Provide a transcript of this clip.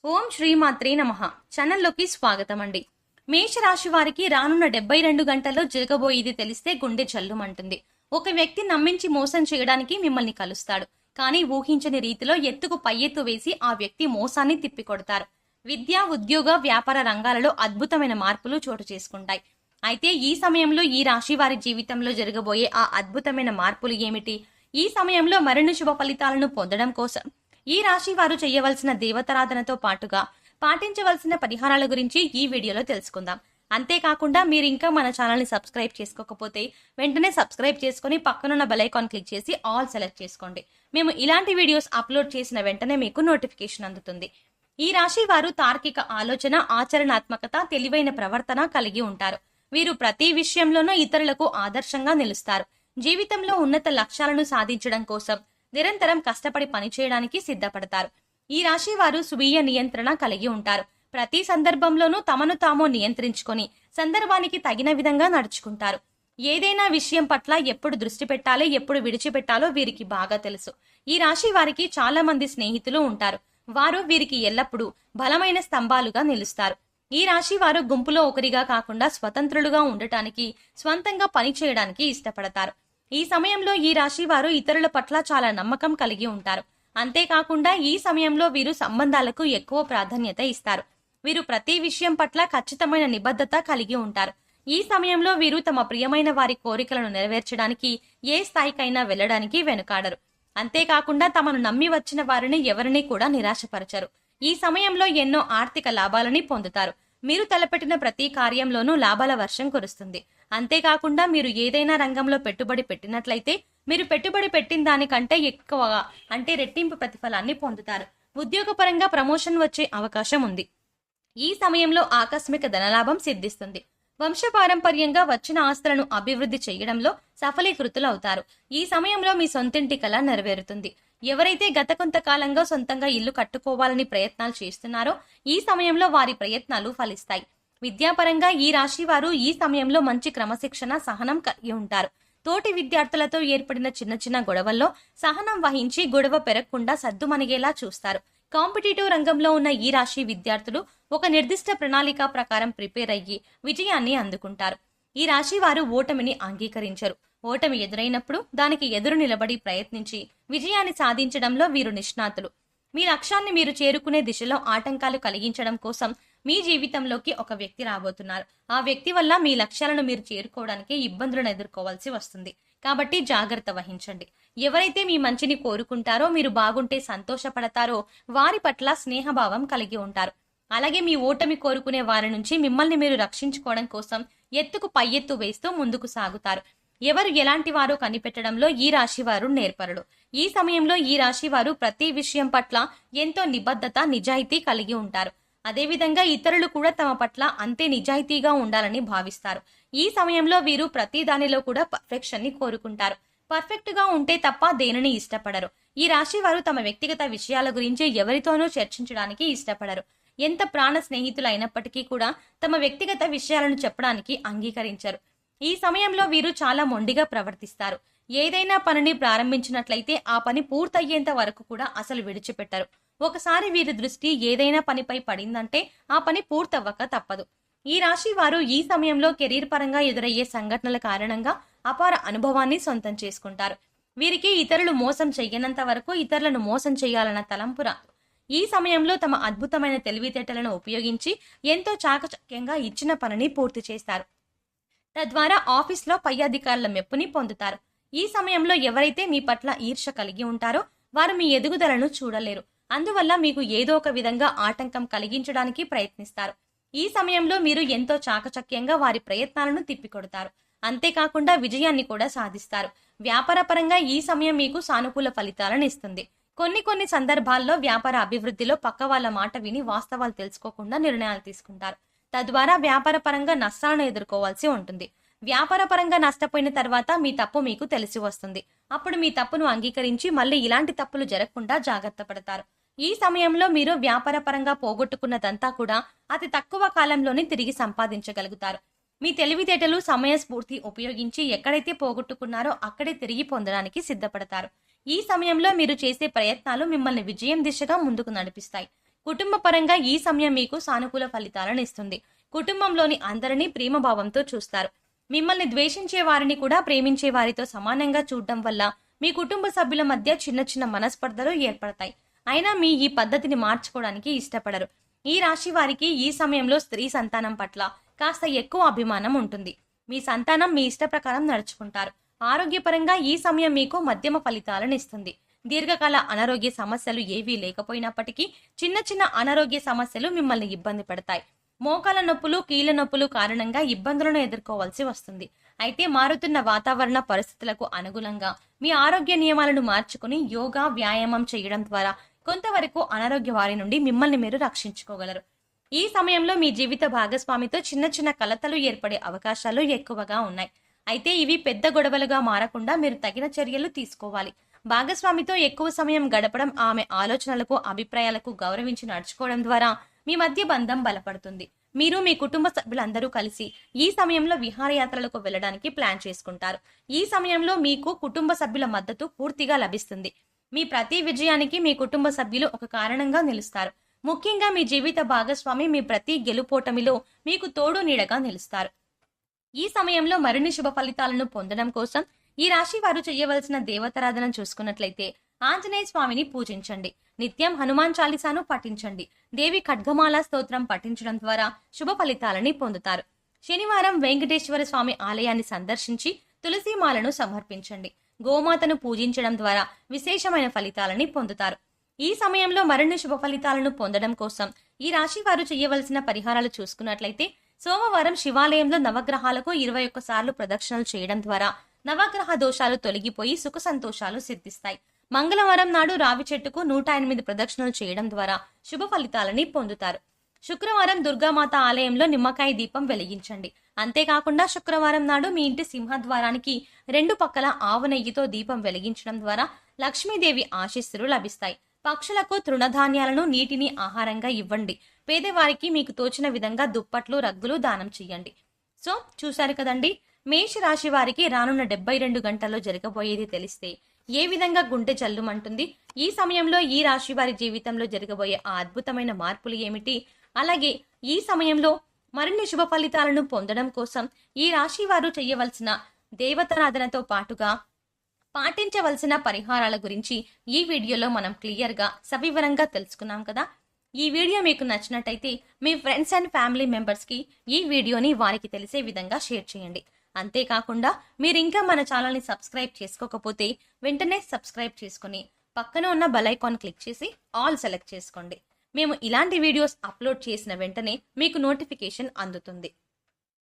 ఓం శ్రీమాత్రే నమః. ఛానల్లోకి స్వాగతం అండి. మేషరాశి వారికి రానున్న 72 గంటల్లో జరగబోయేది తెలిస్తే గుండె జల్లుమంటుంది. ఒక వ్యక్తి నమ్మించి మోసం చేయడానికి మిమ్మల్ని కలుస్తాడు. కానీ ఊహించని రీతిలో ఎత్తుకు పై ఎత్తు వేసి ఆ వ్యక్తి మోసాన్ని తిప్పికొడతారు. విద్య, ఉద్యోగ, వ్యాపార రంగాలలో అద్భుతమైన మార్పులు చోటు చేసుకుంటాయి. అయితే ఈ సమయంలో ఈ రాశి వారి జీవితంలో జరగబోయే ఆ అద్భుతమైన మార్పులు ఏమిటి? ఈ సమయంలో మరిన్ని శుభ ఫలితాలను పొందడం కోసం ఈ రాశి వారు చేయవలసిన దేవతారాధనతో పాటుగా పాటించవలసిన పరిహారాల గురించి ఈ వీడియోలో తెలుసుకుందాం. అంతేకాకుండా మీరు ఇంకా మన ఛానల్ని సబ్స్క్రైబ్ చేసుకోకపోతే వెంటనే సబ్స్క్రైబ్ చేసుకుని పక్కనున్న బెల్ ఐకాన్ క్లిక్ చేసి ఆల్ సెలెక్ట్ చేసుకోండి. మేము ఇలాంటి వీడియోస్ అప్లోడ్ చేసిన వెంటనే మీకు నోటిఫికేషన్ అందుతుంది. ఈ రాశి వారు తార్కిక ఆలోచన, ఆచరణాత్మకత, తెలివైన ప్రవర్తన కలిగి ఉంటారు. వీరు ప్రతి విషయంలోనూ ఇతరులకు ఆదర్శంగా నిలుస్తారు. జీవితంలో ఉన్నత లక్ష్యాలను సాధించడం కోసం నిరంతరం కష్టపడి పనిచేయడానికి సిద్ధపడతారు. ఈ రాశి వారు స్వీయ నియంత్రణ కలిగి ఉంటారు. ప్రతి సందర్భంలోనూ తమను తాము నియంత్రించుకొని సందర్భానికి తగిన విధంగా నడుచుకుంటారు. ఏదైనా విషయం పట్ల ఎప్పుడు దృష్టి పెట్టాలి, ఎప్పుడు విడిచిపెట్టాలో వీరికి బాగా తెలుసు. ఈ రాశి వారికి చాలా మంది స్నేహితులు ఉంటారు. వారు వీరికి ఎల్లప్పుడూ బలమైన స్తంభాలుగా నిలుస్తారు. ఈ రాశి వారు గుంపులో ఒకరిగా కాకుండా స్వతంత్రులుగా ఉండటానికి, స్వంతంగా పని చేయడానికి ఇష్టపడతారు. ఈ సమయంలో ఈ రాశి వారు ఇతరుల పట్ల చాలా నమ్మకం కలిగి ఉంటారు. అంతేకాకుండా ఈ సమయంలో వీరు సంబంధాలకు ఎక్కువ ప్రాధాన్యత ఇస్తారు. వీరు ప్రతి విషయం పట్ల ఖచ్చితమైన నిబద్ధత కలిగి ఉంటారు. ఈ సమయంలో వీరు తమ ప్రియమైన వారి కోరికలను నెరవేర్చడానికి ఏ స్థాయికైనా వెళ్లడానికి వెనుకాడరు. అంతేకాకుండా తమను నమ్మి వచ్చిన వారిని ఎవరిని కూడా నిరాశపరచరు. ఈ సమయంలో ఎన్నో ఆర్థిక లాభాలని పొందుతారు. మీరు తలపెట్టిన ప్రతి కార్యంలోనూ లాభాల వర్షం కురుస్తుంది. అంతేకాకుండా మీరు ఏదైనా రంగంలో పెట్టుబడి పెట్టినట్లయితే మీరు పెట్టుబడి పెట్టిన దానికంటే ఎక్కువగా అంటే రెట్టింపు ప్రతిఫలాన్ని పొందుతారు. ఉద్యోగపరంగా ప్రమోషన్ వచ్చే అవకాశం ఉంది. ఈ సమయంలో ఆకస్మిక ధనలాభం సిద్ధిస్తుంది. వంశపారంపర్యంగా వచ్చిన ఆస్తులను అభివృద్ధి చేయడంలో సఫలీకృతులవుతారు. ఈ సమయంలో మీ సొంతింటి కల నెరవేరుతుంది. ఎవరైతే గత కొంతకాలంగా సొంతంగా ఇల్లు కట్టుకోవాలని ప్రయత్నాలు చేస్తున్నారో ఈ సమయంలో వారి ప్రయత్నాలు ఫలిస్తాయి. విద్యాపరంగా ఈ రాశి వారు ఈ సమయంలో మంచి క్రమశిక్షణ, సహనం కలిగి ఉంటారు. తోటి విద్యార్థులతో ఏర్పడిన చిన్న చిన్న గొడవల్లో సహనం వహించి గొడవ పెరగకుండా సద్దుమణిగేలా చూస్తారు. కాంపిటేటివ్ రంగంలో ఉన్న ఈ రాశి విద్యార్థులు ఒక నిర్దిష్ట ప్రణాళిక ప్రకారం ప్రిపేర్ అయ్యి విజయాన్ని అందుకుంటారు. ఈ రాశి వారు ఓటమిని అంగీకరించరు. ఓటమి ఎదురైనప్పుడు దానికి ఎదురు నిలబడి ప్రయత్నించి విజయాన్ని సాధించడంలో వీరు నిష్ణాతులు. మీ లక్ష్యాన్ని మీరు చేరుకునే దిశలో ఆటంకాలు కలిగించడం కోసం మీ జీవితంలోకి ఒక వ్యక్తి రాబోతున్నారు. ఆ వ్యక్తి వల్ల మీ లక్ష్యాలను మీరు చేరుకోవడానికి ఇబ్బందులను ఎదుర్కోవాల్సి వస్తుంది. కాబట్టి జాగ్రత్త వహించండి. ఎవరైతే మీ మంచిని కోరుకుంటారో, మీరు బాగుంటే సంతోషపడతారో వారి పట్ల స్నేహభావం కలిగి ఉంటారు. అలాగే మీ ఓటమి కోరుకునే వారి నుంచి మిమ్మల్ని మీరు రక్షించుకోవడం కోసం ఎత్తుకు పై ఎత్తు వేస్తూ ముందుకు సాగుతారు. ఎవరు ఎలాంటి వారో కనిపెట్టడంలో ఈ రాశి వారు నేర్పరుడు. ఈ సమయంలో ఈ రాశి వారు ప్రతి విషయం పట్ల ఎంతో నిబద్ధత, నిజాయితీ కలిగి ఉంటారు. అదేవిధంగా ఇతరులు కూడా తమ పట్ల అంతే నిజాయితీగా ఉండాలని భావిస్తారు. ఈ సమయంలో వీరు ప్రతి దానిలో కూడా పర్ఫెక్షన్ ని కోరుకుంటారు. పర్ఫెక్ట్ గా ఉంటే తప్ప దేనిని ఇష్టపడరు. ఈ రాశి వారు తమ వ్యక్తిగత విషయాల గురించి ఎవరితోనూ చర్చించడానికి ఇష్టపడరు. ఎంత ప్రాణ స్నేహితులు అయినప్పటికీ కూడా తమ వ్యక్తిగత విషయాలను చెప్పడానికి అంగీకరించరు. ఈ సమయంలో వీరు చాలా మొండిగా ప్రవర్తిస్తారు. ఏదైనా పనిని ప్రారంభించినట్లయితే ఆ పని పూర్తయ్యేంత వరకు కూడా అసలు విడిచిపెట్టరు. ఒకసారి వీరి దృష్టి ఏదైనా పనిపై పడిందంటే ఆ పని పూర్తవ్వక తప్పదు. ఈ రాశి వారు ఈ సమయంలో కెరీర్ పరంగా ఎదురయ్యే సంఘటనల కారణంగా అపార అనుభవాన్ని సొంతం చేసుకుంటారు. వీరికి ఇతరులు మోసం చెయ్యనంత వరకు ఇతరులను మోసం చేయాలన్న తలంపు రాదు. ఈ సమయంలో తమ అద్భుతమైన తెలివితేటలను ఉపయోగించి ఎంతో చాకచక్యంగా ఇచ్చిన పనిని పూర్తి చేస్తారు. తద్వారా ఆఫీస్లో పై అధికారుల మెప్పుని పొందుతారు. ఈ సమయంలో ఎవరైతే మీ పట్ల ఈర్ష కలిగి ఉంటారో వారు మీ ఎదుగుదలను చూడలేరు. అందువల్ల మీకు ఏదో ఒక విధంగా ఆటంకం కలిగించడానికి ప్రయత్నిస్తారు. ఈ సమయంలో మీరు ఎంతో చాకచక్యంగా వారి ప్రయత్నాలను తిప్పికొడతారు. అంతేకాకుండా విజయాన్ని కూడా సాధిస్తారు. వ్యాపారపరంగా ఈ సమయం మీకు సానుకూల ఫలితాలను ఇస్తుంది. కొన్ని సందర్భాల్లో వ్యాపార అభివృద్ధిలో పక్క వాళ్ళ మాట విని వాస్తవాలు తెలుసుకోకుండా నిర్ణయాలు తీసుకుంటారు. తద్వారా వ్యాపారపరంగా నష్టాలను ఎదుర్కోవాల్సి ఉంటుంది. వ్యాపారపరంగా నష్టపోయిన తర్వాత మీ తప్పు మీకు తెలిసి వస్తుంది. అప్పుడు మీ తప్పును అంగీకరించి మళ్ళీ ఇలాంటి తప్పులు జరగకుండా జాగ్రత్త పడతారు. ఈ సమయంలో మీరు వ్యాపారపరంగా పోగొట్టుకున్నదంతా కూడా అతి తక్కువ కాలంలోనే తిరిగి సంపాదించగలుగుతారు. మీ తెలివితేటలు, సమయస్ఫూర్తి ఉపయోగించి ఎక్కడైతే పోగొట్టుకున్నారో అక్కడే తిరిగి పొందడానికి సిద్ధపడతారు. ఈ సమయంలో మీరు చేసే ప్రయత్నాలు మిమ్మల్ని విజయం దిశగా ముందుకు నడిపిస్తాయి. కుటుంబ పరంగా ఈ సమయం మీకు సానుకూల ఫలితాలను ఇస్తుంది. కుటుంబంలోని అందరినీ ప్రేమభావంతో చూస్తారు. మిమ్మల్ని ద్వేషించే వారిని కూడా ప్రేమించే వారితో సమానంగా చూడడం వల్ల మీ కుటుంబ సభ్యుల మధ్య చిన్న చిన్న మనస్పర్ధలు ఏర్పడతాయి. అయినా మీ ఈ పద్ధతిని మార్చుకోవడానికి ఇష్టపడరు. ఈ రాశి వారికి ఈ సమయంలో స్త్రీ సంతానం పట్ల కాస్త ఎక్కువ అభిమానం ఉంటుంది. మీ సంతానం మీ ఇష్ట ప్రకారం నడుచుకుంటారు. ఆరోగ్యపరంగా ఈ సమయం మీకు మధ్యమ ఫలితాలను ఇస్తుంది. దీర్ఘకాల అనారోగ్య సమస్యలు ఏవీ లేకపోయినప్పటికీ చిన్న చిన్న అనారోగ్య సమస్యలు మిమ్మల్ని ఇబ్బంది పెడతాయి. మోకాల నొప్పులు, కీళ్ళ నొప్పులు కారణంగా ఇబ్బందులను ఎదుర్కోవాల్సి వస్తుంది. అయితే మారుతున్న వాతావరణ పరిస్థితులకు అనుగుణంగా మీ ఆరోగ్య నియమాలను మార్చుకుని యోగా, వ్యాయామం చేయడం ద్వారా కొంతవరకు అనారోగ్య వారి నుండి మిమ్మల్ని మీరు రక్షించుకోగలరు. ఈ సమయంలో మీ జీవిత భాగస్వామితో చిన్న చిన్న కలతలు ఏర్పడే అవకాశాలు ఎక్కువగా ఉన్నాయి. అయితే ఇవి పెద్ద గొడవలుగా మారకుండా మీరు తగిన చర్యలు తీసుకోవాలి. భాగస్వామితో ఎక్కువ సమయం గడపడం, ఆమె ఆలోచనలకు, అభిప్రాయాలకు గౌరవించి నడుచుకోవడం ద్వారా మీ మధ్య బంధం బలపడుతుంది. మీరు మీ కుటుంబ సభ్యులందరూ కలిసి ఈ సమయంలో విహారయాత్రలకు వెళ్ళడానికి ప్లాన్ చేసుకుంటారు. ఈ సమయంలో మీకు కుటుంబ సభ్యుల మద్దతు పూర్తిగా లభిస్తుంది. మీ ప్రతి విజయానికి మీ కుటుంబ సభ్యులు ఒక కారణంగా నిలుస్తారు. ముఖ్యంగా మీ జీవిత భాగస్వామి మీ ప్రతి గెలుపోటమిలో మీకు తోడు నీడగా నిలుస్తారు. ఈ సమయంలో మరిన్ని శుభ ఫలితాలను పొందడం కోసం ఈ రాశి వారు చేయవలసిన దేవతారాధన చూసుకున్నట్లయితే ఆంజనేయ స్వామిని పూజించండి. నిత్యం హనుమాన్ చాలీసాను పఠించండి. దేవి ఖడ్గమాల స్తోత్రం పఠించడం ద్వారా శుభ ఫలితాలని పొందుతారు. శనివారం వెంకటేశ్వర స్వామి ఆలయాన్ని సందర్శించి తులసిమాలను సమర్పించండి. గోమాతను పూజించడం ద్వారా విశేషమైన ఫలితాలని పొందుతారు. ఈ సమయంలో మరిన్ని శుభ ఫలితాలను పొందడం కోసం ఈ రాశి వారు చేయవలసిన పరిహారాలు చూసుకున్నట్లయితే సోమవారం శివాలయంలో నవగ్రహాలకు 21 సార్లు ప్రదక్షిణలు చేయడం ద్వారా నవగ్రహ దోషాలు తొలగిపోయి సుఖ సంతోషాలు సిద్ధిస్తాయి. మంగళవారం నాడు రావి చెట్టుకు 108 ప్రదక్షిణలు చేయడం ద్వారా శుభ ఫలితాలని పొందుతారు. శుక్రవారం దుర్గామాత ఆలయంలో నిమ్మకాయ దీపం వెలిగించండి. అంతేకాకుండా శుక్రవారం నాడు మీ ఇంటి సింహద్వారానికి 2 పక్కల ఆవు నెయ్యితో దీపం వెలిగించడం ద్వారా లక్ష్మీదేవి ఆశీస్సులు లభిస్తాయి. పక్షులకు తృణధాన్యాలను, నీటిని ఆహారంగా ఇవ్వండి. పేదవారికి మీకు తోచిన విధంగా దుప్పట్లు, రగ్గులు దానం చేయండి. సో చూశారు కదండి, మేష రాశి వారికి రానున్న 72 గంటల్లో జరగబోయేది తెలిస్తే ఏ విధంగా గుండె జల్లుమంటుంది, ఈ సమయంలో ఈ రాశి వారి జీవితంలో జరగబోయే ఆ అద్భుతమైన మార్పులు ఏమిటి, అలాగే ఈ సమయంలో మరిన్ని శుభ ఫలితాలను పొందడం కోసం ఈ రాశి వారు చేయవలసిన దేవతారాధనతో పాటుగా పాటించవలసిన పరిహారాల గురించి ఈ వీడియోలో మనం క్లియర్గా సవివరంగా తెలుసుకున్నాం కదా. ఈ వీడియో మీకు నచ్చినట్టయితే మీ ఫ్రెండ్స్ అండ్ ఫ్యామిలీ మెంబర్స్కి ఈ వీడియోని వారికి తెలిసే విధంగా షేర్ చేయండి. అంతేకాకుండా మీరు ఇంకా మన ఛానల్ని సబ్స్క్రైబ్ చేసుకోకపోతే వెంటనే సబ్స్క్రైబ్ చేసుకుని పక్కన ఉన్న బెల్ ఐకాన్ క్లిక్ చేసి ఆల్ సెలెక్ట్ చేసుకోండి. మేము ఇలాంటి వీడియోస్ అప్లోడ్ చేసిన వెంటనే మీకు నోటిఫికేషన్ అందుతుంది.